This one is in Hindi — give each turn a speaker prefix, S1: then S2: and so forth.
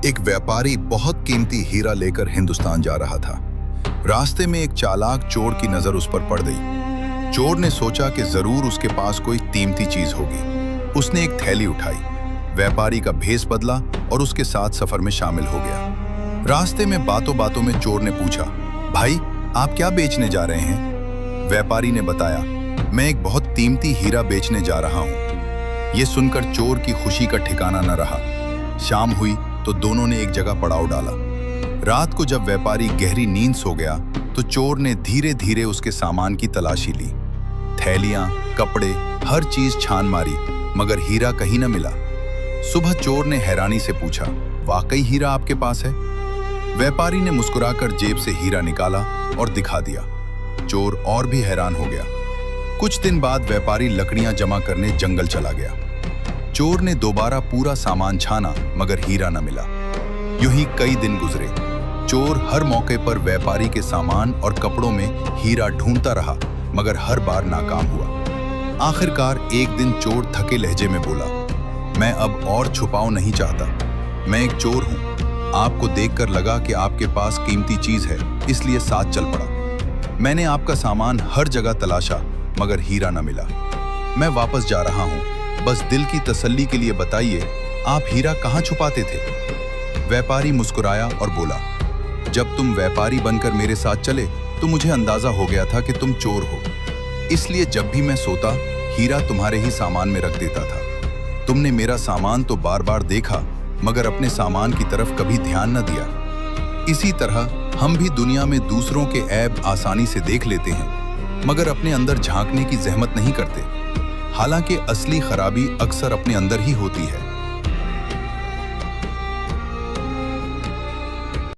S1: एक व्यापारी बहुत कीमती हीरा लेकर हिंदुस्तान जा रहा था। रास्ते में एक चालाक चोर की नजर उस पर पड़ गई। चोर ने सोचा कि जरूर उसके पास कोई कीमती चीज होगी। उसने एक थैली उठाई, व्यापारी का भेष बदला और उसके साथ सफर में शामिल हो गया। रास्ते में बातों बातों में चोर ने पूछा, भाई आप क्या बेचने जा रहे हैं? व्यापारी ने बताया, मैं एक बहुत कीमती हीरा बेचने जा रहा हूं। ये सुनकर चोर की खुशी का ठिकाना न रहा। शाम हुई तो दोनों ने एक जगह पड़ाव डाला। रात को जब व्यापारी गहरी नींद सो गया तो चोर ने धीरे धीरे उसके सामान की तलाशी ली। थैलियां, कपड़े, हर चीज छान मारी, मगर हीरा कहीं न मिला। सुबह चोर ने हैरानी से पूछा, वाकई हीरा आपके पास है? व्यापारी ने मुस्कुराकर जेब से हीरा निकाला और दिखा दिया। चोर और भी हैरान हो गया। कुछ दिन बाद व्यापारी लकड़ियां जमा करने जंगल चला गया। चोर ने दोबारा पूरा सामान छाना, मगर हीरा न मिला। यूं ही कई दिन गुजरे। चोर हर मौके पर व्यापारी के सामान और कपड़ों में हीरा ढूंढता रहा, मगर हर बार नाकाम हुआ। आखिरकार एक दिन चोर थके लहजे में बोला, मैं अब और छुपाव नहीं चाहता। मैं एक चोर हूं। आपको देखकर लगा कि आपके पास कीमती चीज है, इसलिए साथ चल पड़ा। मैंने आपका सामान हर जगह तलाशा, मगर हीरा न मिला। मैं वापस जा रहा हूं। बस दिल की तसल्ली के लिए बताइए, आप हीरा कहाँ छुपाते थे? व्यापारी मुस्कुराया और बोला, जब तुम व्यापारी बनकर मेरे साथ चले तो मुझे अंदाजा हो गया था कि तुम चोर हो। इसलिए जब भी मैं सोता, हीरा तुम्हारे ही सामान में रख देता था। तुमने मेरा सामान तो बार बार देखा, मगर अपने सामान की तरफ कभी ध्यान न दिया। इसी तरह हम भी दुनिया में दूसरों के ऐब आसानी से देख लेते हैं, मगर अपने अंदर झांकने की जहमत नहीं करते। हालांकि असली खराबी अक्सर अपने अंदर ही होती है।